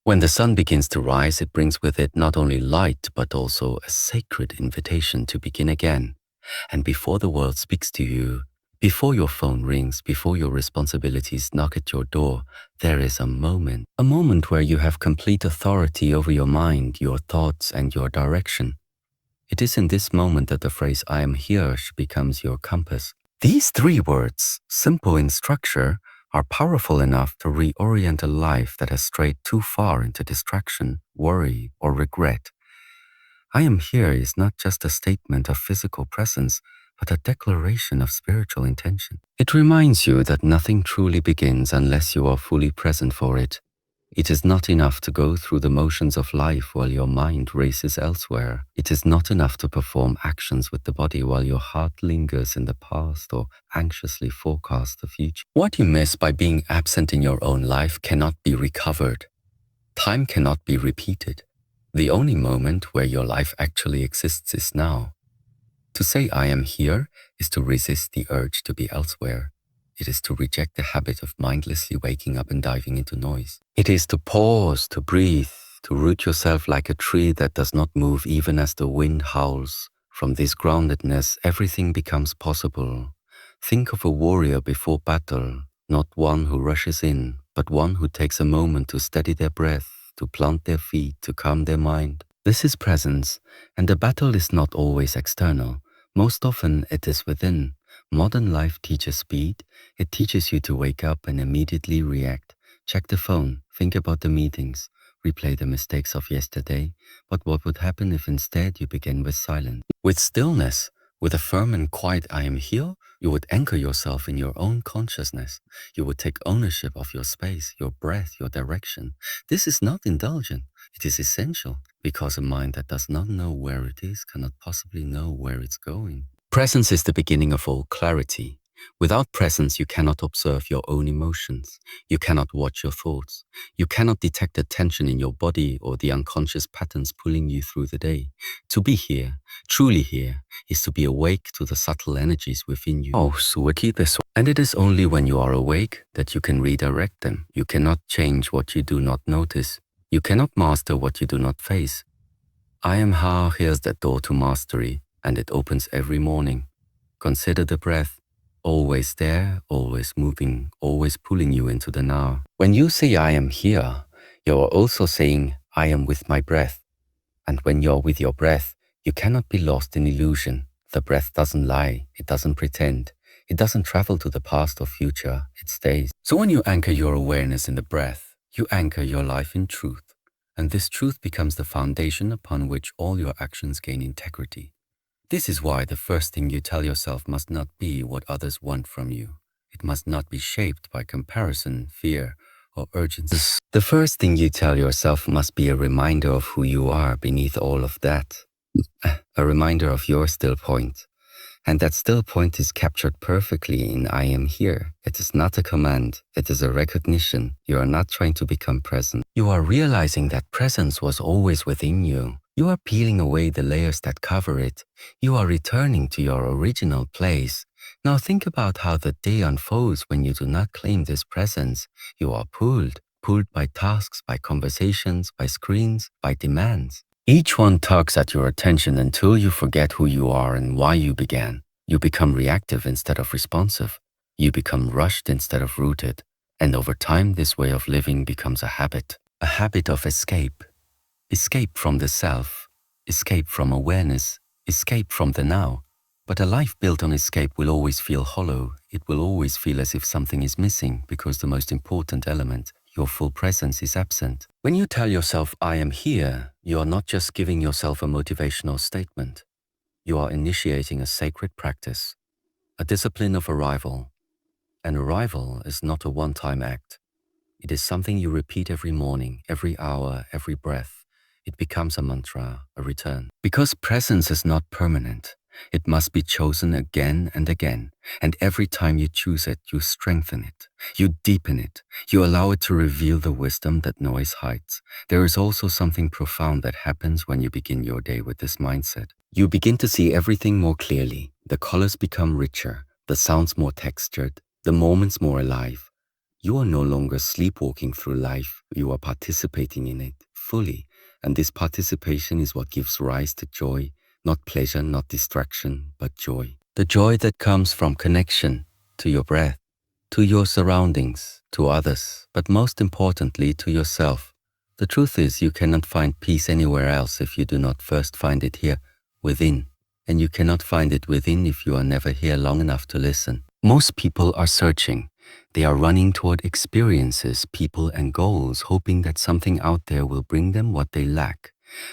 When the sun begins to rise, it brings with it not only light, but also a sacred invitation to begin again. And before the world speaks to you, before your phone rings, before your responsibilities knock at your door, there is a moment where you have complete authority over your mind, your thoughts, and your direction. It is in this moment that the phrase "I am here" becomes your compass. These three words, simple in structure, are powerful enough to reorient a life that has strayed too far into distraction, worry, or regret. "I am here" is not just a statement of physical presence, but a declaration of spiritual intention. It reminds you that nothing truly begins unless you are fully present for it. It is not enough to go through the motions of life while your mind races elsewhere. It is not enough to perform actions with the body while your heart lingers in the past or anxiously forecasts the future. What you miss by being absent in your own life cannot be recovered. Time cannot be repeated. The only moment where your life actually exists is now. To say "I am here" is to resist the urge to be elsewhere. It is to reject the habit of mindlessly waking up and diving into noise. It is to pause, to breathe, to root yourself like a tree that does not move even as the wind howls. From this groundedness, everything becomes possible. Think of a warrior before battle, not one who rushes in, but one who takes a moment to steady their breath, to plant their feet, to calm their mind. This is presence, and the battle is not always external. Most often it is within. Modern life teaches speed. It teaches you to wake up and immediately react. Check the phone, think about the meetings, replay the mistakes of yesterday. But what would happen if instead you begin with silence? With stillness, with a firm and quiet "I am here", you would anchor yourself in your own consciousness. You would take ownership of your space, your breath, your direction. This is not indulgent. It is essential, because a mind that does not know where it is cannot possibly know where it's going. Presence is the beginning of all clarity. Without presence, you cannot observe your own emotions. You cannot watch your thoughts. You cannot detect the tension in your body or the unconscious patterns pulling you through the day. To be here, truly here, is to be awake to the subtle energies within you. And it is only when you are awake that you can redirect them. You cannot change what you do not notice. You cannot master what you do not face. "I am here's that door to mastery, and it opens every morning. Consider the breath, always there, always moving, always pulling you into the now." When you say "I am here", you are also saying "I am with my breath." And when you're with your breath, you cannot be lost in illusion. The breath doesn't lie, it doesn't pretend, it doesn't travel to the past or future, it stays. So when you anchor your awareness in the breath, you anchor your life in truth. And this truth becomes the foundation upon which all your actions gain integrity. This is why the first thing you tell yourself must not be what others want from you. It must not be shaped by comparison, fear, or urgency. The first thing you tell yourself must be a reminder of who you are beneath all of that. A reminder of your still point. And that still point is captured perfectly in "I am here". It is not a command, it is a recognition. You are not trying to become present. You are realizing that presence was always within you. You are peeling away the layers that cover it. You are returning to your original place. Now think about how the day unfolds when you do not claim this presence. You are pulled by tasks, by conversations, by screens, by demands. Each one tugs at your attention until you forget who you are and why you began. You become reactive instead of responsive. You become rushed instead of rooted. And over time, this way of living becomes a habit of escape. Escape from the self, escape from awareness, escape from the now. But a life built on escape will always feel hollow. It will always feel as if something is missing because the most important element, your full presence, is absent. When you tell yourself "I am here", you are not just giving yourself a motivational statement. You are initiating a sacred practice, a discipline of arrival. And arrival is not a one-time act. It is something you repeat every morning, every hour, every breath. It becomes a mantra, a return. Because presence is not permanent. It must be chosen again and again. And every time you choose it, you strengthen it. You deepen it. You allow it to reveal the wisdom that noise hides. There is also something profound that happens when you begin your day with this mindset. You begin to see everything more clearly. The colors become richer, the sounds more textured, the moments more alive. You are no longer sleepwalking through life, you are participating in it fully, and this participation is what gives rise to joy, not pleasure, not distraction, but joy. The joy that comes from connection to your breath, to your surroundings, to others, but most importantly to yourself. The truth is you cannot find peace anywhere else if you do not first find it here, within. And you cannot find it within if you are never here long enough to listen. Most people are searching. They are running toward experiences, people and goals, hoping that something out there will bring them what they lack.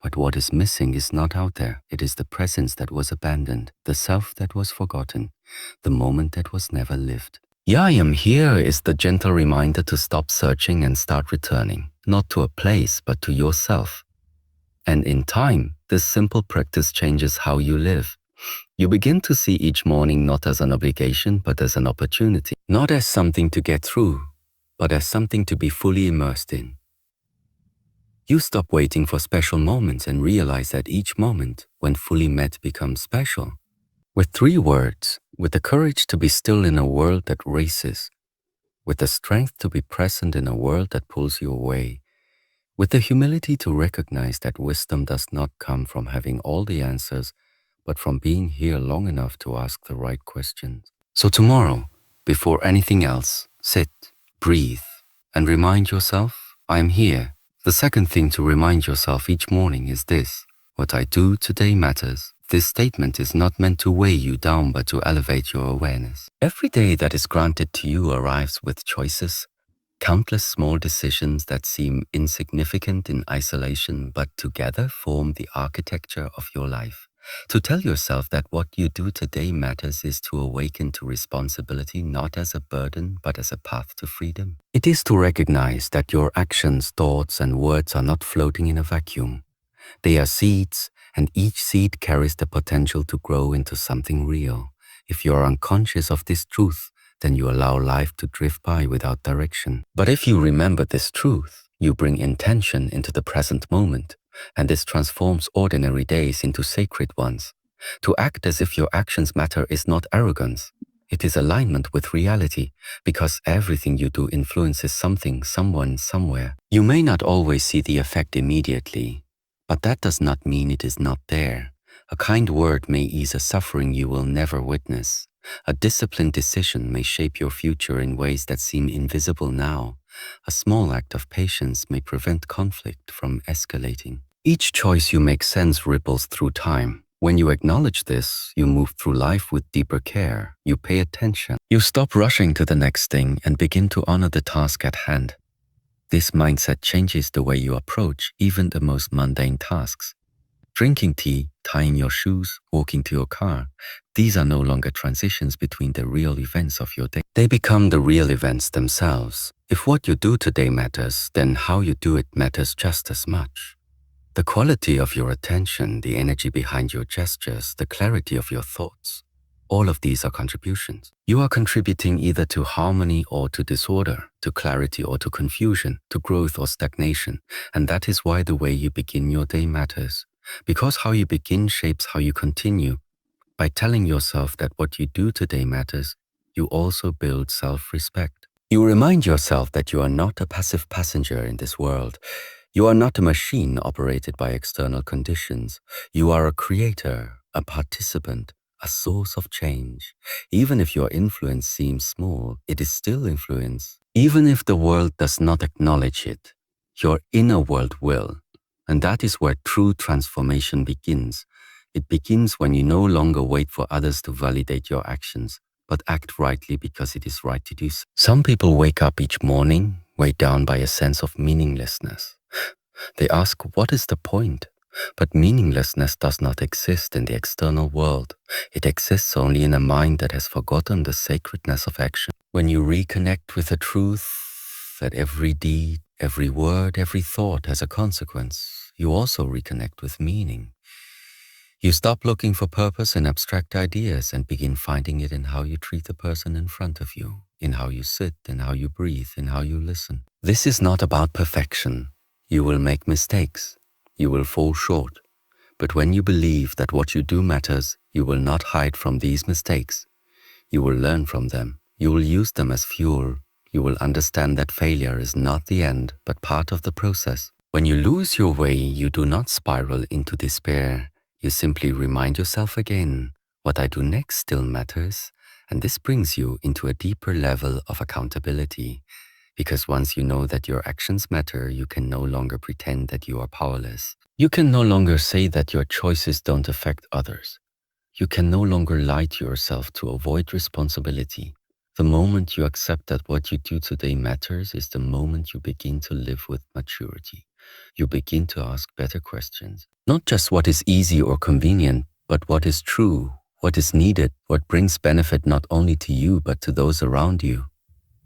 But what is missing is not out there. It is the presence that was abandoned, the self that was forgotten, the moment that was never lived. Yeah, I am here is the gentle reminder to stop searching and start returning, not to a place, but to yourself. And in time, this simple practice changes how you live. You begin to see each morning not as an obligation, but as an opportunity, not as something to get through, but as something to be fully immersed in. You stop waiting for special moments and realize that each moment, when fully met, becomes special. With 3 words, with the courage to be still in a world that races, with the strength to be present in a world that pulls you away, with the humility to recognize that wisdom does not come from having all the answers, but from being here long enough to ask the right questions. So tomorrow, before anything else, sit, breathe, and remind yourself, I am here. The second thing to remind yourself each morning is this: what I do today matters. This statement is not meant to weigh you down, but to elevate your awareness. Every day that is granted to you arrives with choices, countless small decisions that seem insignificant in isolation, but together form the architecture of your life. To tell yourself that what you do today matters is to awaken to responsibility not as a burden, but as a path to freedom. It is to recognize that your actions, thoughts, and words are not floating in a vacuum. They are seeds, and each seed carries the potential to grow into something real. If you are unconscious of this truth, then you allow life to drift by without direction. But if you remember this truth, you bring intention into the present moment, and this transforms ordinary days into sacred ones. To act as if your actions matter is not arrogance. It is alignment with reality, because everything you do influences something, someone, somewhere. You may not always see the effect immediately, but that does not mean it is not there. A kind word may ease a suffering you will never witness. A disciplined decision may shape your future in ways that seem invisible now. A small act of patience may prevent conflict from escalating. Each choice you make sends ripples through time. When you acknowledge this, you move through life with deeper care. You pay attention. You stop rushing to the next thing and begin to honor the task at hand. This mindset changes the way you approach even the most mundane tasks. Drinking tea, tying your shoes, walking to your car, these are no longer transitions between the real events of your day. They become the real events themselves. If what you do today matters, then how you do it matters just as much. The quality of your attention, the energy behind your gestures, the clarity of your thoughts, all of these are contributions. You are contributing either to harmony or to disorder, to clarity or to confusion, to growth or stagnation, and that is why the way you begin your day matters. Because how you begin shapes how you continue. By telling yourself that what you do today matters, you also build self-respect. You remind yourself that you are not a passive passenger in this world. You are not a machine operated by external conditions. You are a creator, a participant, a source of change. Even if your influence seems small, it is still influence. Even if the world does not acknowledge it, your inner world will. And that is where true transformation begins. It begins when you no longer wait for others to validate your actions, but act rightly because it is right to do so. Some people wake up each morning, weighed down by a sense of meaninglessness. They ask, what is the point? But meaninglessness does not exist in the external world. It exists only in a mind that has forgotten the sacredness of action. When you reconnect with the truth that every deed, every word, every thought has a consequence, you also reconnect with meaning. You stop looking for purpose in abstract ideas and begin finding it in how you treat the person in front of you, in how you sit, in how you breathe, in how you listen. This is not about perfection. You will make mistakes. You will fall short. But when you believe that what you do matters, you will not hide from these mistakes. You will learn from them. You will use them as fuel. you will understand that failure is not the end, but part of the process. When you lose your way, you do not spiral into despair. You simply remind yourself again, what I do next still matters, and this brings you into a deeper level of accountability. Because once you know that your actions matter, you can no longer pretend that you are powerless. You can no longer say that your choices don't affect others. You can no longer lie to yourself to avoid responsibility. The moment you accept that what you do today matters is the moment you begin to live with maturity. You begin to ask better questions. Not just what is easy or convenient, but what is true, what is needed, what brings benefit not only to you but to those around you.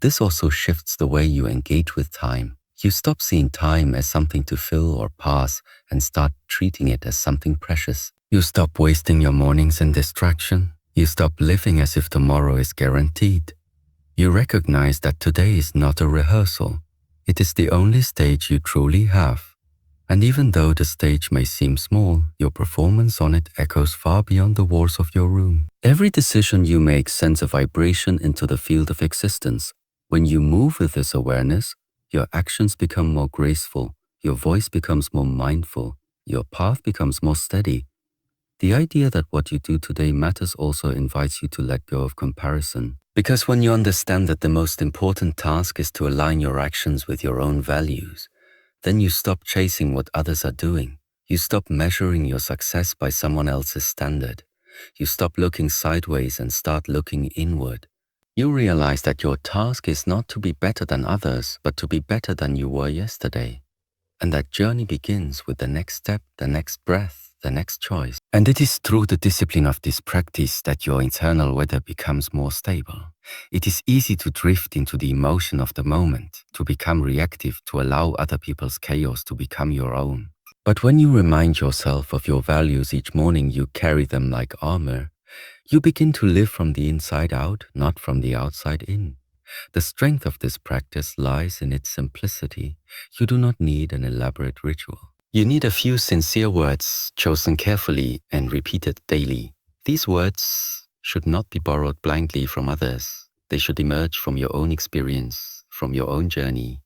This also shifts the way you engage with time. You stop seeing time as something to fill or pass and start treating it as something precious. You stop wasting your mornings in distraction. You stop living as if tomorrow is guaranteed. You recognize that today is not a rehearsal. It is the only stage you truly have. And even though the stage may seem small, your performance on it echoes far beyond the walls of your room. Every decision you make sends a vibration into the field of existence. When you move with this awareness, your actions become more graceful, your voice becomes more mindful, your path becomes more steady. The idea that what you do today matters also invites you to let go of comparison. Because when you understand that the most important task is to align your actions with your own values, then you stop chasing what others are doing. You stop measuring your success by someone else's standard. You stop looking sideways and start looking inward. You realize that your task is not to be better than others, but to be better than you were yesterday. And that journey begins with the next step, the next breath, the next choice. And it is through the discipline of this practice that your internal weather becomes more stable. It is easy to drift into the emotion of the moment, to become reactive, to allow other people's chaos to become your own. But when you remind yourself of your values each morning, you carry them like armor. You begin to live from the inside out, not from the outside in. The strength of this practice lies in its simplicity. You do not need an elaborate ritual. You need a few sincere words, chosen carefully and repeated daily. These words should not be borrowed blindly from others. They should emerge from your own experience, from your own journey.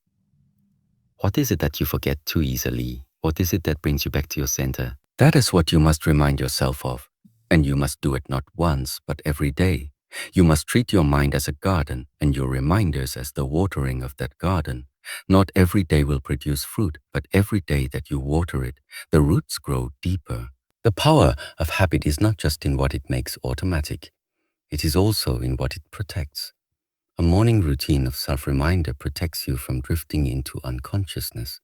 What is it that you forget too easily? What is it that brings you back to your center? That is what you must remind yourself of. And you must do it not once, but every day. You must treat your mind as a garden and your reminders as the watering of that garden. Not every day will produce fruit, but every day that you water it, the roots grow deeper. The power of habit is not just in what it makes automatic. It is also in what it protects. A morning routine of self-reminder protects you from drifting into unconsciousness.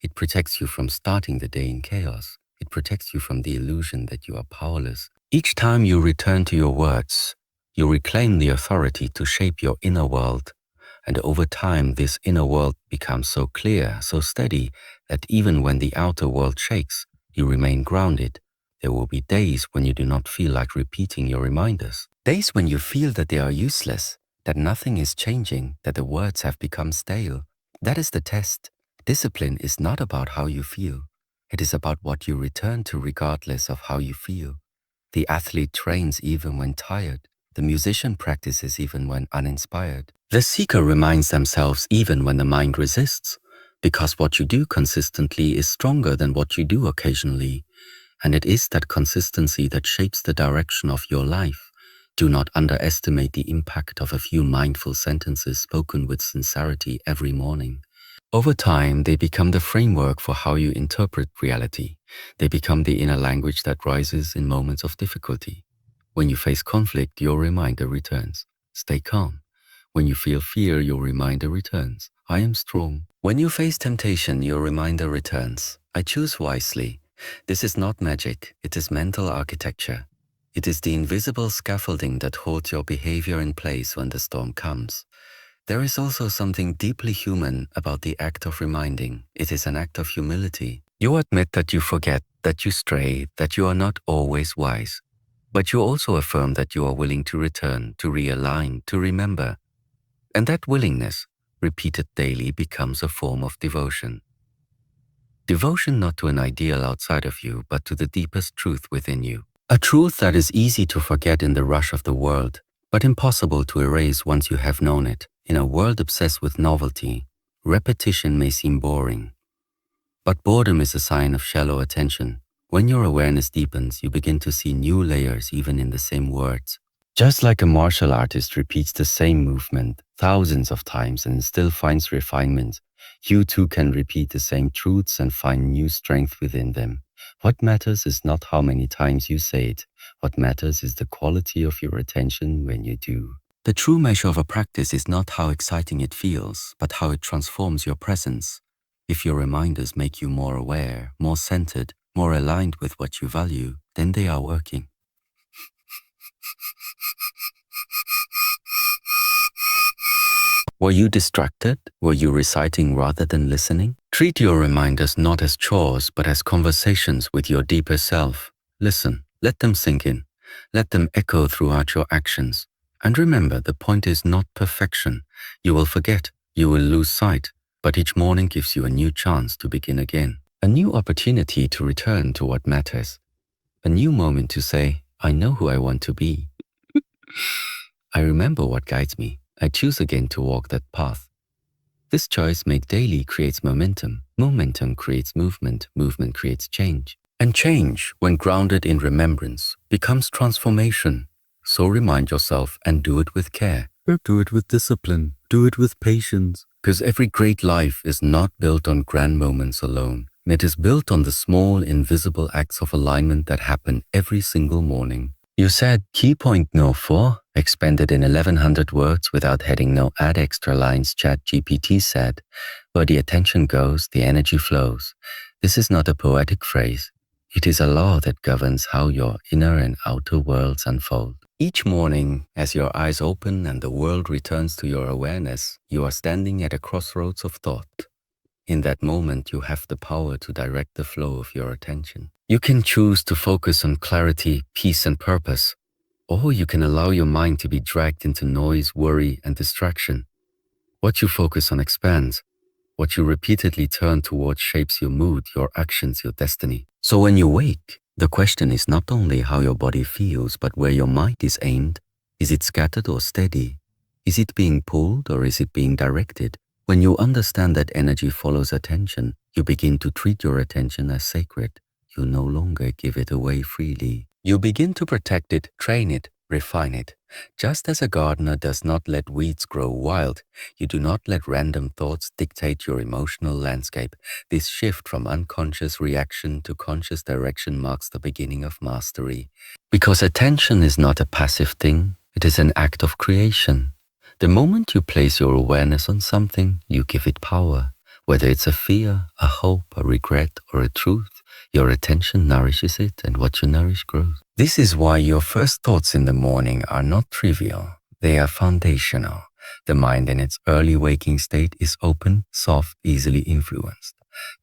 It protects you from starting the day in chaos. It protects you from the illusion that you are powerless. Each time you return to your words, you reclaim the authority to shape your inner world. And over time, this inner world becomes so clear, so steady, that even when the outer world shakes, you remain grounded. There will be days when you do not feel like repeating your reminders. Days when you feel that they are useless, that nothing is changing, that the words have become stale. That is the test. Discipline is not about how you feel. It is about what you return to regardless of how you feel. The athlete trains even when tired. The musician practices even when uninspired. The seeker reminds themselves even when the mind resists, because what you do consistently is stronger than what you do occasionally, and it is that consistency that shapes the direction of your life. Do not underestimate the impact of a few mindful sentences spoken with sincerity every morning. Over time, they become the framework for how you interpret reality. They become the inner language that rises in moments of difficulty. When you face conflict, your reminder returns. Stay calm. When you feel fear, your reminder returns. I am strong. When you face temptation, your reminder returns. I choose wisely. This is not magic. It is mental architecture. It is the invisible scaffolding that holds your behavior in place when the storm comes. There is also something deeply human about the act of reminding. It is an act of humility. You admit that you forget, that you stray, that you are not always wise. But you also affirm that you are willing to return, to realign, to remember. And that willingness, repeated daily, becomes a form of devotion. Devotion not to an ideal outside of you, but to the deepest truth within you. A truth that is easy to forget in the rush of the world, but impossible to erase once you have known it. In a world obsessed with novelty, repetition may seem boring. But boredom is a sign of shallow attention. When your awareness deepens, you begin to see new layers even in the same words. Just like a martial artist repeats the same movement thousands of times and still finds refinement, you too can repeat the same truths and find new strength within them. What matters is not how many times you say it. What matters is the quality of your attention when you do. The true measure of a practice is not how exciting it feels, but how it transforms your presence. If your reminders make you more aware, more centered, more aligned with what you value, then they are working. Were you distracted? Were you reciting rather than listening? Treat your reminders not as chores, but as conversations with your deeper self. Listen, let them sink in. Let them echo throughout your actions. And remember, the point is not perfection. You will forget, you will lose sight, but each morning gives you a new chance to begin again. A new opportunity to return to what matters. A new moment to say, I know who I want to be. I remember what guides me. I choose again to walk that path. This choice made daily creates momentum. Momentum creates movement. Movement creates change. And change, when grounded in remembrance, becomes transformation. So remind yourself and do it with care. Do it with discipline. Do it with patience. Because every great life is not built on grand moments alone. It is built on the small, invisible acts of alignment that happen every single morning. You said key point no 4, expanded in 1100 words without heading no add extra lines, ChatGPT said. Where the attention goes, the energy flows. This is not a poetic phrase. It is a law that governs how your inner and outer worlds unfold. Each morning, as your eyes open and the world returns to your awareness, you are standing at a crossroads of thought. In that moment, you have the power to direct the flow of your attention. You can choose to focus on clarity, peace, and purpose, or you can allow your mind to be dragged into noise, worry, and distraction. What you focus on expands. What you repeatedly turn towards shapes your mood, your actions, your destiny. So when you wake, the question is not only how your body feels, but where your mind is aimed. Is it scattered or steady? Is it being pulled or is it being directed? When you understand that energy follows attention, you begin to treat your attention as sacred. You no longer give it away freely. You begin to protect it, train it, refine it. Just as a gardener does not let weeds grow wild, you do not let random thoughts dictate your emotional landscape. This shift from unconscious reaction to conscious direction marks the beginning of mastery. Because attention is not a passive thing, it is an act of creation. The moment you place your awareness on something, you give it power. Whether it's a fear, a hope, a regret, or a truth, your attention nourishes it, and what you nourish grows. This is why your first thoughts in the morning are not trivial. They are foundational. The mind in its early waking state is open, soft, easily influenced.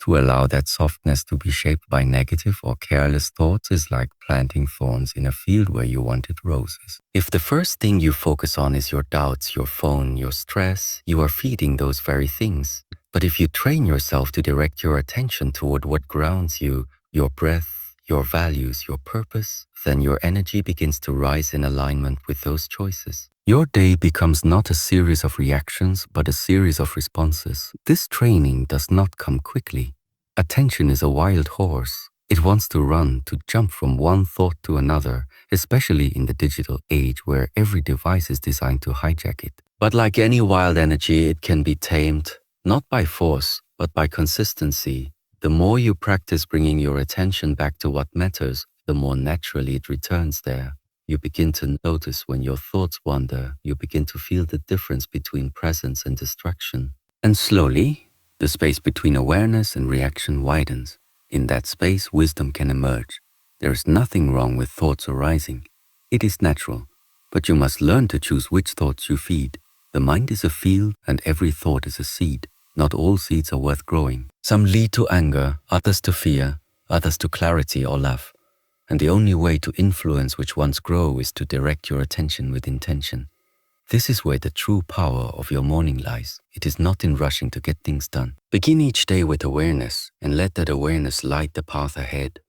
To allow that softness to be shaped by negative or careless thoughts is like planting thorns in a field where you wanted roses. If the first thing you focus on is your doubts, your phone, your stress, you are feeding those very things. But if you train yourself to direct your attention toward what grounds you, your breath, your values, your purpose, then your energy begins to rise in alignment with those choices. Your day becomes not a series of reactions, but a series of responses. This training does not come quickly. Attention is a wild horse. It wants to run, to jump from one thought to another, especially in the digital age where every device is designed to hijack it. But like any wild energy, it can be tamed, not by force, but by consistency. The more you practice bringing your attention back to what matters, the more naturally it returns there. You begin to notice when your thoughts wander. You begin to feel the difference between presence and distraction. And slowly, the space between awareness and reaction widens. In that space, wisdom can emerge. There is nothing wrong with thoughts arising. It is natural, but you must learn to choose which thoughts you feed. The mind is a field and every thought is a seed. Not all seeds are worth growing. Some lead to anger, others to fear, others to clarity or love. And the only way to influence which ones grow is to direct your attention with intention. This is where the true power of your morning lies. It is not in rushing to get things done. Begin each day with awareness and let that awareness light the path ahead.